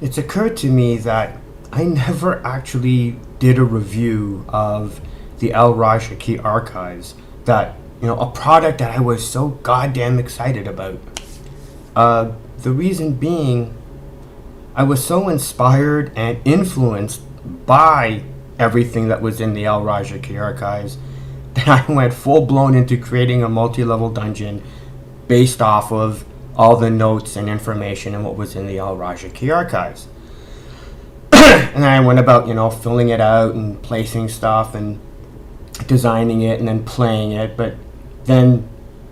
it's occurred to me that I never actually did a review of the Al Rajaki archives, that, a product that I was so goddamn excited about. The reason being, I was so inspired and influenced by everything that was in the Al Rajaki archives that I went full blown into creating a multi-level dungeon based off of all the notes and information and what was in the Al Rajaki archives. And then I went about, filling it out and placing stuff and designing it and then playing it. But then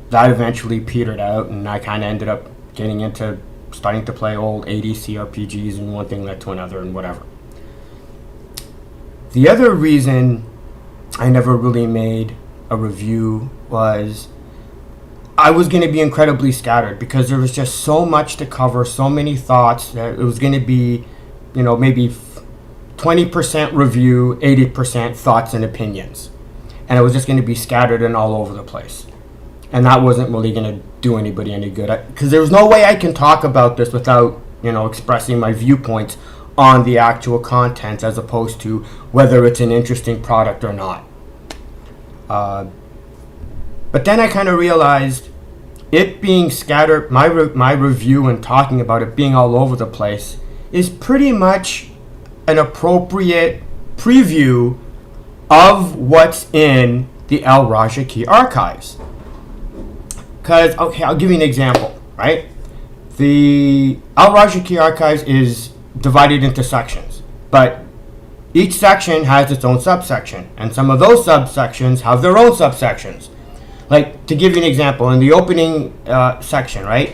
that eventually petered out, and I kind of ended up getting into starting to play old 80s CRPGs, and one thing led to another and whatever. The other reason I never really made a review was I was going to be incredibly scattered because there was just so much to cover, so many thoughts, that it was going to be, maybe 20% review, 80% thoughts and opinions. And it was just going to be scattered and all over the place. And that wasn't really going to do anybody any good. Because there was no way I can talk about this without, expressing my viewpoints on the actual content, as opposed to whether it's an interesting product or not. But then I kind of realized it being scattered, my review and talking about it being all over the place is pretty much an appropriate preview of what's in the Al Rajaki archives. Because, okay, I'll give you an example, right? The Al Rajaki archives is divided into sections, but each section has its own subsection, and some of those subsections have their own subsections. Like, to give you an example, in the opening section, right,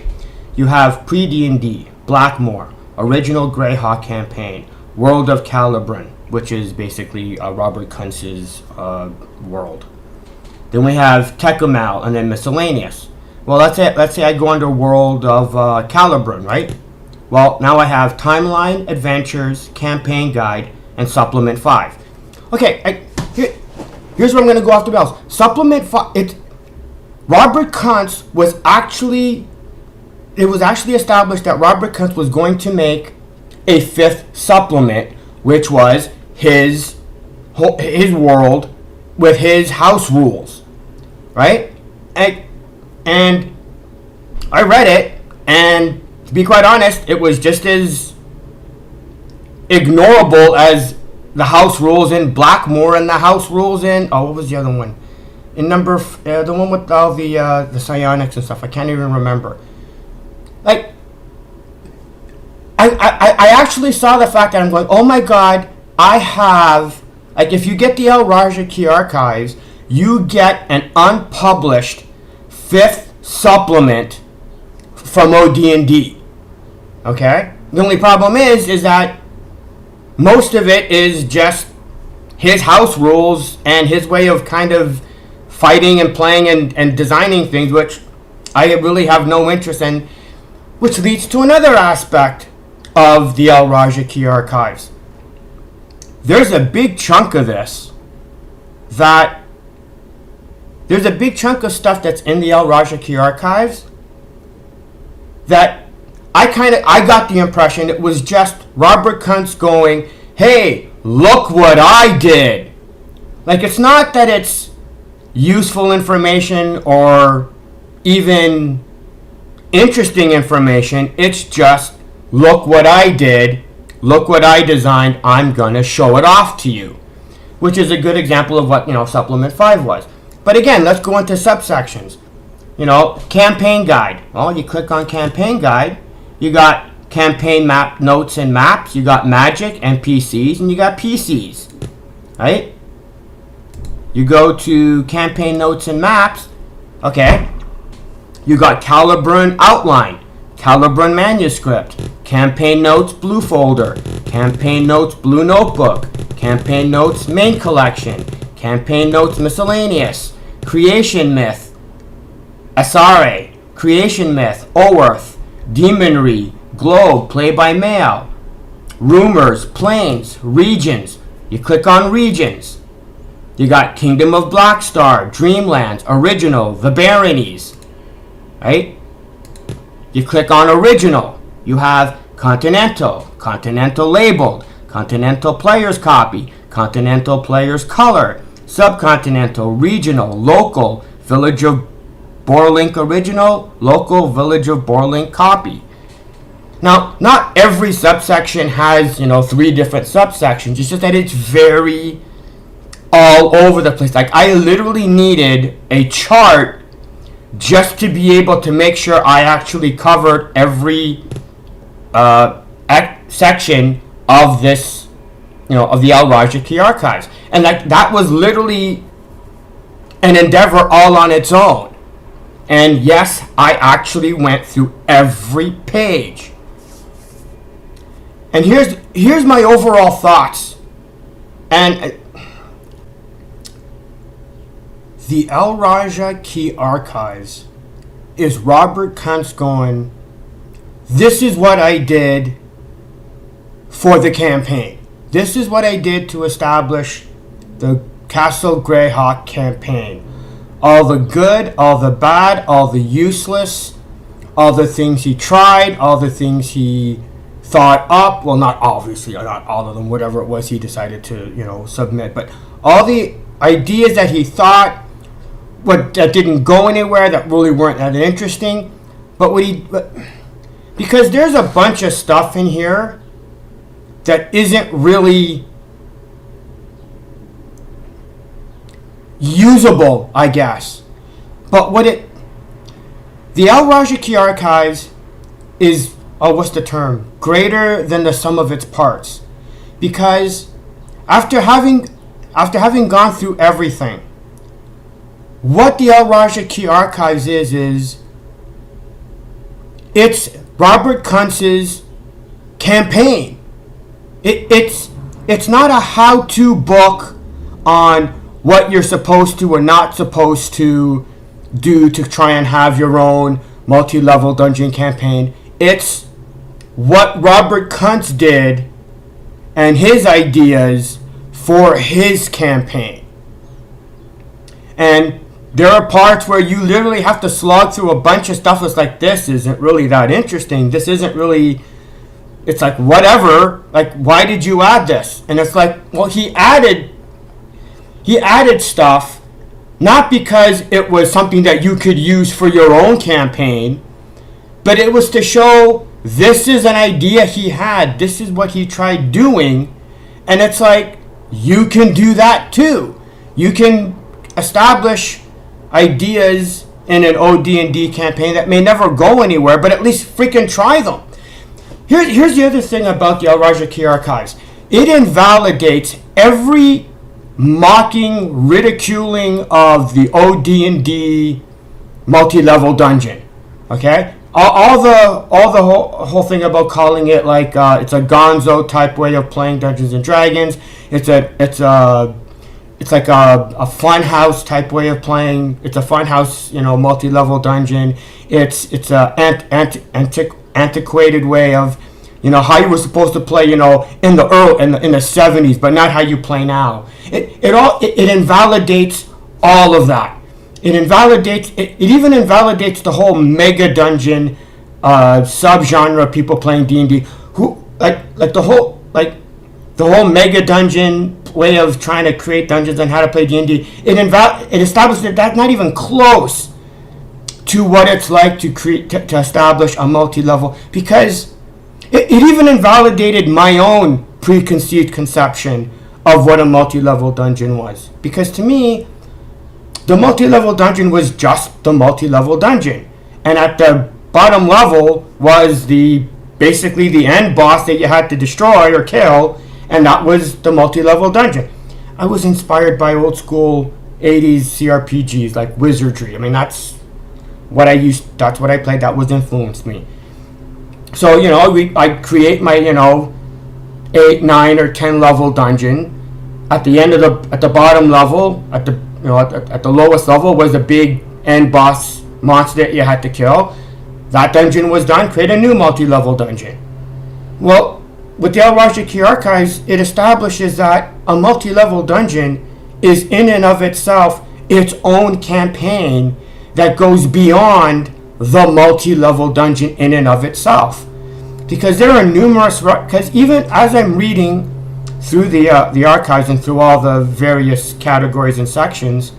you have pre-D&D, Blackmoor, Original Greyhawk Campaign, World of Calibran, which is basically Robert Kuntz's world. Then we have Tekumal, and then miscellaneous. Well, let's say I go under World of Calibran, right? Well, now I have Timeline, Adventures, Campaign Guide, and Supplement 5. Okay, here's where I'm going to go off the bells. Supplement 5, Robert Kuntz was actually established that Robert Kuntz was going to make a 5th supplement, which was his world with his house rules, right? And I read it, and to be quite honest, it was just as ignorable as the house rules in Blackmoor and the house rules in, what was the other one? In the one with all the psionics and stuff. I can't even remember. Like, I actually saw the fact that I'm going, oh my god, I have, like, if you get the Al Rajaki archives, you get an unpublished 5th supplement from od&d. Okay? The only problem is that most of it is just his house rules and his way of kind of fighting and playing and designing things, which I really have no interest in, which leads to another aspect of the Al Rajaki archives. There's a big chunk of this there's a big chunk of stuff that's in the Al Rajaki archives that I got the impression it was just Robert Kuntz going, hey, look what I did. Like, it's not that it's useful information or even interesting information. It's just, look what I did, look what I designed, I'm gonna show it off to you. Which is a good example of what, Supplement 5 was. But again, let's go into subsections. Campaign guide. Well, you click on campaign guide, you got campaign map notes and maps, you got magic NPCs, and you got PCs, right? You go to campaign notes and maps, okay, you got Calibran outline, Calibran manuscript, campaign notes blue folder, campaign notes blue notebook, campaign notes main collection, campaign notes miscellaneous, creation myth, Asare, creation myth, Oworth, demonry, globe, play by mail, rumors, planes, regions. You click on regions. You got Kingdom of Blackstar, Dreamlands, Original, the Baronies, right? You click on Original. You have Continental, Continental labeled, Continental player's copy, Continental player's color, Subcontinental, regional, local, Village of Borlink original, local, Village of Borlink copy. Now, not every subsection has, 3 different subsections. It's just that it's very all over the place. Like, I literally needed a chart just to be able to make sure I actually covered every section of this, of the Al Raja Key Archives. And that was literally an endeavor all on its own. And yes, I actually went through every page. And here's my overall thoughts. And the Al Raja Key Archives is Robert Kuntz going, this is what I did for the campaign. This is what I did to establish the Castle Greyhawk campaign. All the good, all the bad, all the useless, all the things he tried, all the things he thought up. Well, not obviously, not all of them, whatever it was he decided to, submit. But all the ideas that he thought, that didn't go anywhere, that really weren't that interesting. Because there's a bunch of stuff in here that isn't really usable, I guess. But the Al Raja Key Archives is, what's the term? Greater than the sum of its parts. Because after having gone through everything, what the Al Raja Key Archives is it's Robert Kuntz's campaign. It's not a how-to book on what you're supposed to or not supposed to do to try and have your own multi-level dungeon campaign. It's what Robert Kuntz did and his ideas for his campaign. And there are parts where you literally have to slog through a bunch of stuff that's like, this isn't really that interesting. This isn't really, it's like, whatever. Like, why did you add this? And it's like, well, he added stuff not because it was something that you could use for your own campaign, but it was to show this is an idea he had. This is what he tried doing. And it's like, you can do that too. You can establish ideas in an od&d campaign that may never go anywhere, but at least freaking try them. Here's the other thing about the Al Raja Key Archives. It invalidates every mocking, ridiculing of the od&d multi-level dungeon. Okay? All the whole thing about calling it like it's a gonzo type way of playing Dungeons and Dragons. It's like a fun house type way of playing. It's a fun house, multi-level dungeon. It's a antiquated way of, how you were supposed to play, in the 70s, but not how you play now. It invalidates all of that. It even invalidates the whole mega dungeon subgenre of people playing D&D. Who the whole mega dungeon way of trying to create dungeons and how to play D&D. It established that that's not even close to what it's like to establish a multi-level, because it even invalidated my own preconceived conception of what a multi-level dungeon was. Because to me, the multi-level dungeon was just the multi-level dungeon. And at the bottom level was basically the end boss that you had to destroy or kill, and that was the multi-level dungeon. I was inspired by old school 80s CRPGs like Wizardry. I mean, that's what I played. That was influenced me. So, I create my, 8, 9, or 10 level dungeon. At the bottom level, at the lowest level was a big end boss monster that you had to kill. That dungeon was done. Create a new multi-level dungeon. Well, with the Al Raja Key Archives, it establishes that a multi-level dungeon is in and of itself its own campaign that goes beyond the multi-level dungeon in and of itself. because there are numerous, because even as I'm reading through the archives and through all the various categories and sections,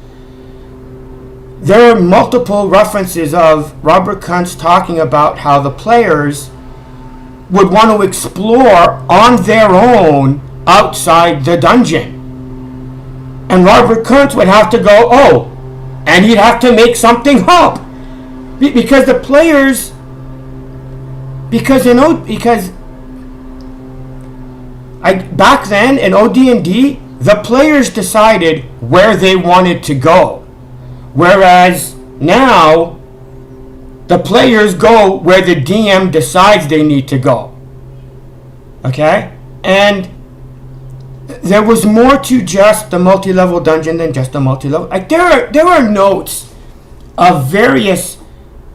there are multiple references of Robert Kuntz talking about how the players would want to explore on their own outside the dungeon. And Robert Kuntz would have to go, oh, and he'd have to make something up. Because the players, because back then in OD&D, the players decided where they wanted to go. Whereas now, the players go where the DM decides they need to go. Okay? And there was more to just the multi-level dungeon than just a multi-level. Like there are notes of various.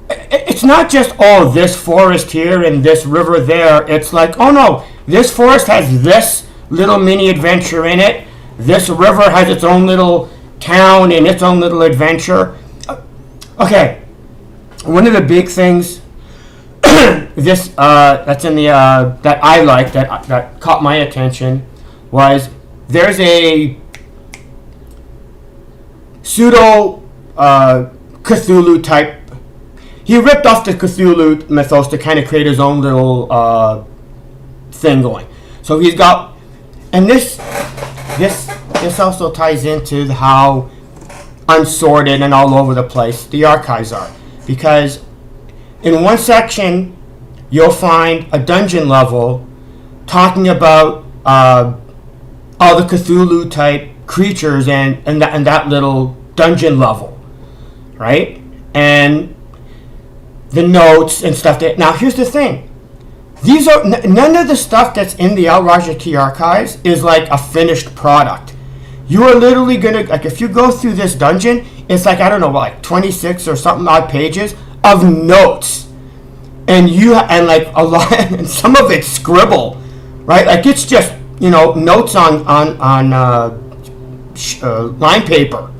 It's not just, oh, this forest here and this river there. It's like, oh no, this forest has this little mini adventure in it. This river has its own little town and its own little adventure. Okay, one of the big things this that's in the that I like that caught my attention was there's a pseudo Cthulhu type. He ripped off the Cthulhu mythos to kind of create his own little thing going. So he's got, and this also ties into how unsorted and all over the place the archives are, because in one section you'll find a dungeon level talking about all the Cthulhu type creatures and that little dungeon level, right? And the notes and stuff. Now here's the thing. These are none of the stuff that's in the Al Rajaki archives is like a finished product. You are literally gonna, like, if you go through this dungeon, it's like, I don't know, like 26 or something odd pages of notes, and like a lot, and some of it's scribble, right? Like it's just, you know, notes on line paper,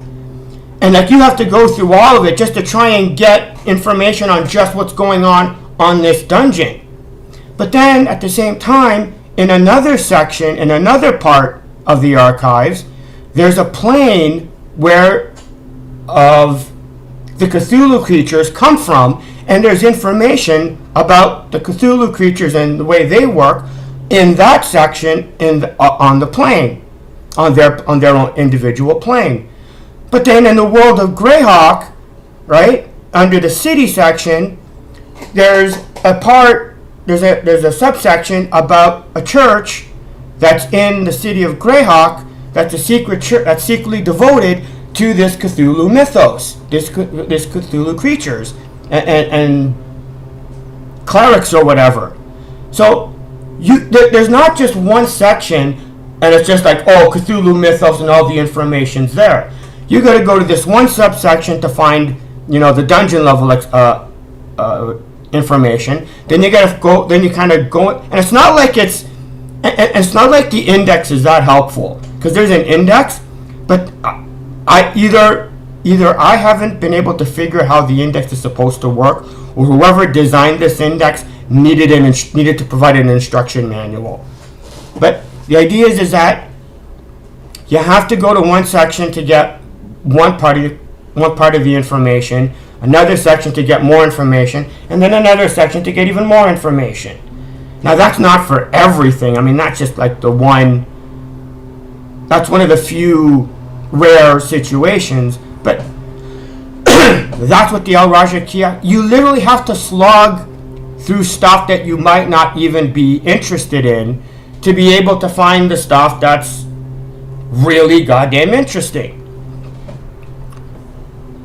and like you have to go through all of it just to try and get information on just what's going on this dungeon. But then at the same time, in another section, in another part of the archives, there's a plane where of the Cthulhu creatures come from, and there's information about the Cthulhu creatures and the way they work in that section on the plane, on their own individual plane. But then in the world of Greyhawk, right, under the city section, there's a subsection about a church that's in the city of Greyhawk that's a secret church that's secretly devoted to this Cthulhu mythos, this Cthulhu creatures and clerics or whatever. So there's not just one section and it's just like, oh, Cthulhu mythos and all the information's there. You got to go to this one subsection to find, you know, the dungeon level information. Then you got to go. Then you kind of go, and it's not like the index is that helpful, because there's an index, but I either I haven't been able to figure how the index is supposed to work, or whoever designed this index needed to provide an instruction manual. But the idea is that you have to go to one section to get one part of the information, another section to get more information, and then another section to get even more information. Now that's not for everything. I mean, that's just like that's one of the few rare situations, but that's what the Al Rajaki, you literally have to slog through stuff that you might not even be interested in to be able to find the stuff that's really goddamn interesting.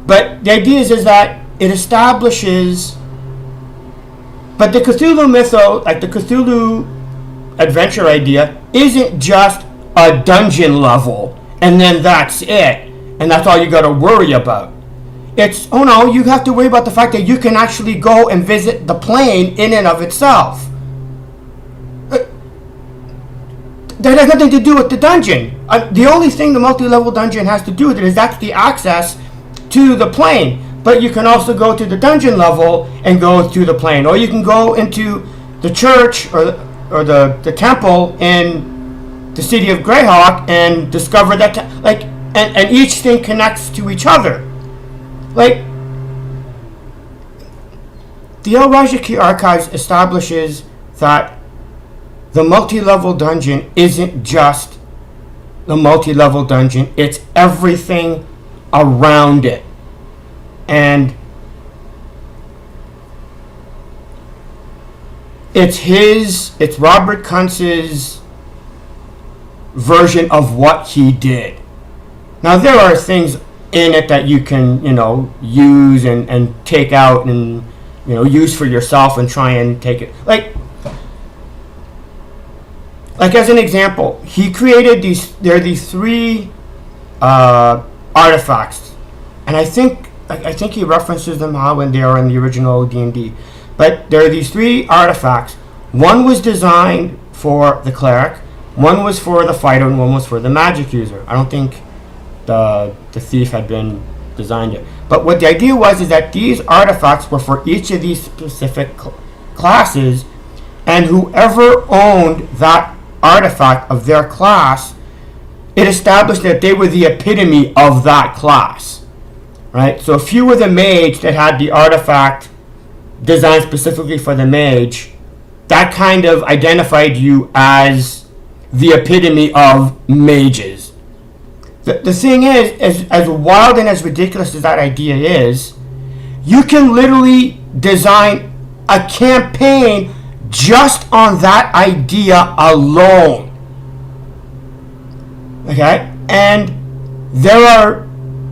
But the idea is that it establishes, but the Cthulhu mythos, like the Cthulhu adventure idea, isn't just a dungeon level and then that's it, and that's all you got to worry about. It's, oh no, you have to worry about the fact that you can actually go and visit the plane in and of itself. That has nothing to do with the dungeon. The only thing the multi-level dungeon has to do with it is that's the access to the plane. But you can also go to the dungeon level and go to the plane, or you can go into the church or the temple in the city of Greyhawk and discover that and each thing connects to each other. Like, the El Rajaki Archives establishes that the multi-level dungeon isn't just the multi-level dungeon, it's everything around it. And it's Robert Kuntz's version of what he did. Now, there are things in it that you can, use and take out and, use for yourself and try and take it. Like as an example, he created these three artifacts. And I think he references them how when they are in the original D&D. But there are these three artifacts. One was designed for the cleric, one was for the fighter, and one was for the magic user. I don't think the thief had been designed yet. But what the idea was is that these artifacts were for each of these specific classes, and whoever owned that artifact of their class, it established that they were the epitome of that class. Right? So if you were the mage that had the artifact designed specifically for the mage, that kind of identified you as the epitome of mages. The thing is, as wild and as ridiculous as that idea is, you can literally design a campaign just on that idea alone. Okay? And there are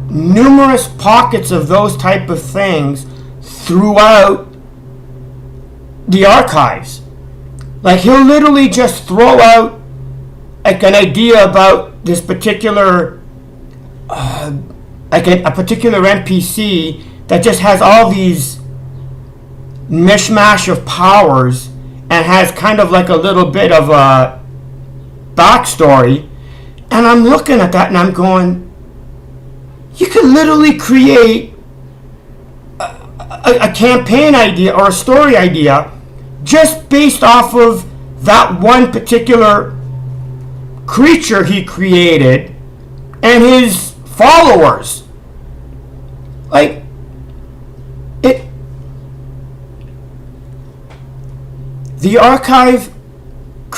numerous pockets of those type of things throughout the archives. Like, he'll literally just throw out like an idea about this particular a particular NPC that just has all these mishmash of powers and has kind of like a little bit of a backstory, and I'm looking at that and I'm going, you could literally create a campaign idea or a story idea just based off of that one particular creature he created and his followers. Like, the archive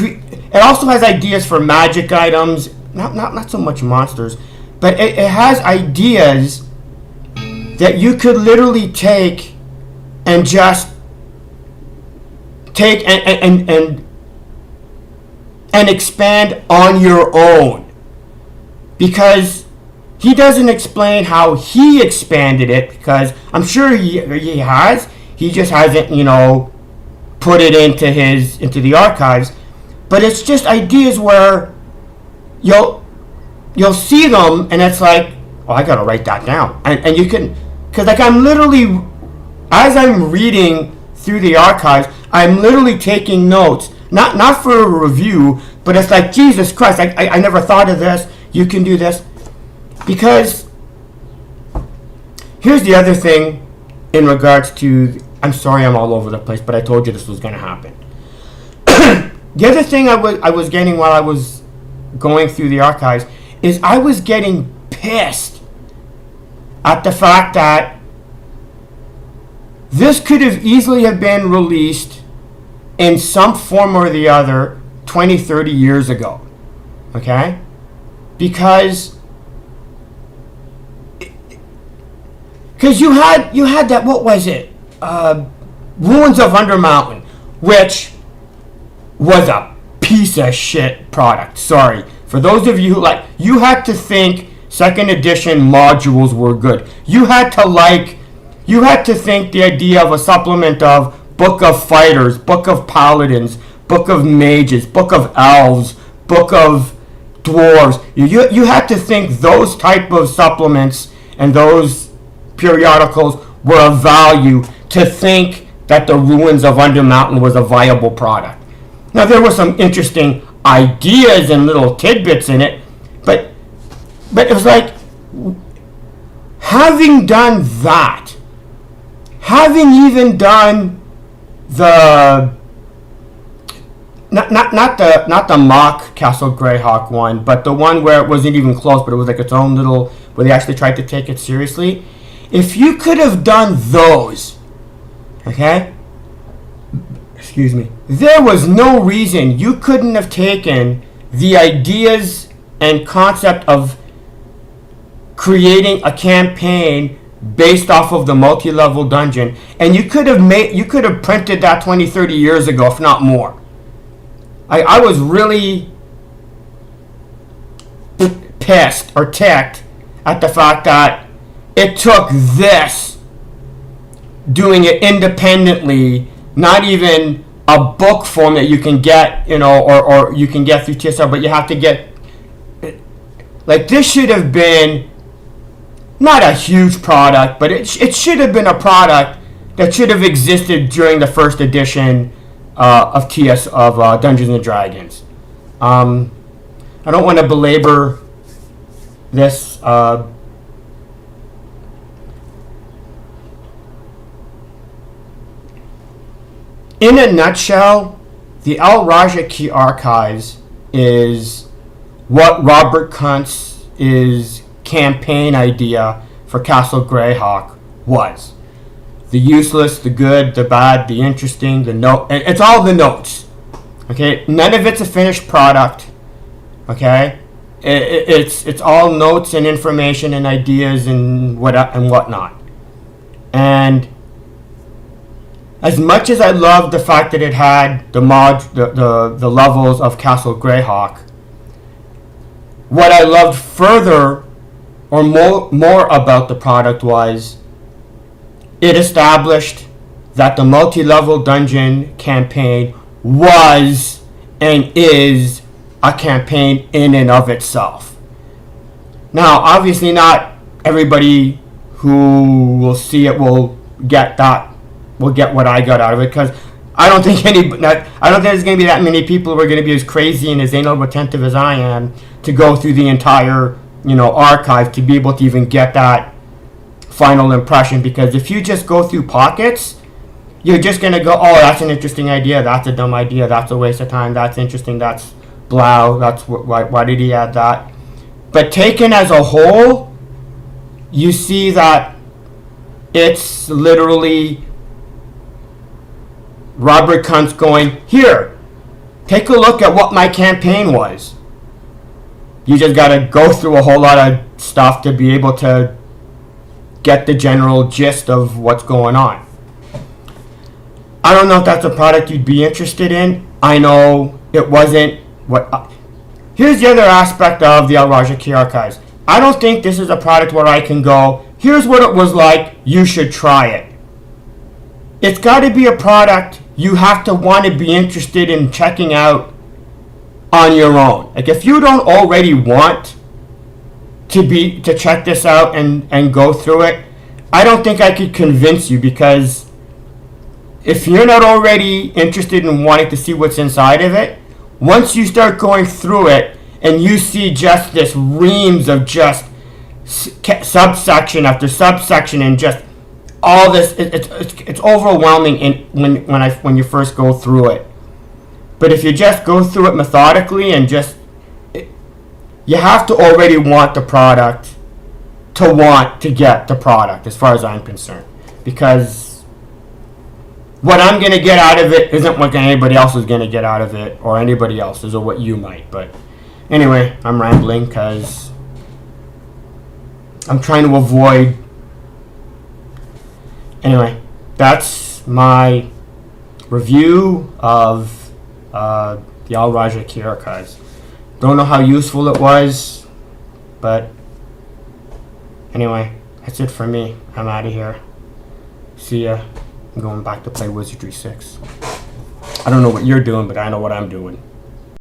it also has ideas for magic items, not so much monsters, but it has ideas that you could literally take and just take and expand on your own, because he doesn't explain how he expanded it, because I'm sure he has. He just hasn't, put it into the archives. But it's just ideas where you'll see them and it's like, oh, I gotta write that down, and you can, because like I'm literally, as I'm reading through the archives, I'm literally taking notes, not for a review, but it's like, Jesus Christ, I never thought of this. You can do this. Because here's the other thing in regards to, I'm sorry I'm all over the place, but I told you this was going to happen. The other thing I was getting while I was going through the archives is I was getting pissed at the fact that this could have easily have been released in some form or the other 20, 30 years ago. Okay? Because you had that, what was it? Ruins of Undermountain, which was a piece of shit product. Sorry. For those of you who you had to think second edition modules were good. You had to think the idea of a supplement of Book of Fighters, Book of Paladins, Book of Mages, Book of Elves, Book of Dwarves. You had to think those type of supplements and those periodicals were of value to think that the Ruins of Undermountain was a viable product. Now, there were some interesting ideas and little tidbits in it, but it was like, having done that, having even done the not the mock Castle Greyhawk one, but the one where it wasn't even close, but it was like its own little, where they actually tried to take it seriously. If you could have done those, okay, excuse me, there was no reason you couldn't have taken the ideas and concept of creating a campaign based off of the multi-level dungeon, and you could have printed that 20, 30 years ago, if not more. I was really pissed or ticked at the fact that it took this, doing it independently, not even a book form that you can get, or you can get through TSR, but you have to get, like, this should have been not a huge product, but it should have been a product that should have existed during the first edition of Dungeons and Dragons. I don't want to belabor this. In a nutshell, the Al Raja Key Archives is what Robert Kuntz's campaign idea for Castle Greyhawk was. The useless, the good, the bad, the interesting, the note. It's all the notes. Okay, none of it's a finished product. Okay, it's all notes and information and ideas and whatnot. And as much as I loved the fact that it had the levels of Castle Greyhawk, what I loved further or more about the product was it established that the multi-level dungeon campaign was and is a campaign in and of itself. Now, obviously not everybody who will see it will get what I got out of it, because I don't think there's going to be that many people who are going to be as crazy and as anal retentive as I am to go through the entire archive to be able to even get that final impression. Because if you just go through pockets, you're just going to go, oh, that's an interesting idea, that's a dumb idea, that's a waste of time, that's interesting, that's blah, that's why did he add that? But taken as a whole, you see that it's literally Robert Kuntz going, here, take a look at what my campaign was. You just got to go through a whole lot of stuff to be able to get the general gist of what's going on. I don't know if that's a product you'd be interested in. I know it wasn't what... here's the other aspect of the Al Raja Key Archives. I don't think this is a product where I can go, here's what it was like, you should try it. It's got to be a product you have to want to be interested in checking out on your own. Like, if you don't already want to check this out and go through it, I don't think I could convince you, because if you're not already interested in wanting to see what's inside of it, once you start going through it and you see just this reams of just subsection after subsection and just all this, it's overwhelming when you first go through it. But if you just go through it methodically and you have to already want the product to want to get the product, as far as I'm concerned. Because what I'm going to get out of it isn't what anybody else is going to get out of it, or anybody else's, or what you might. But anyway, I'm rambling because I'm trying to avoid... Anyway, that's my review of the Al Raja Key Archives. Don't know how useful it was, but anyway, that's it for me. I'm out of here. See ya. I'm going back to play Wizardry 6. I don't know what you're doing, but I know what I'm doing.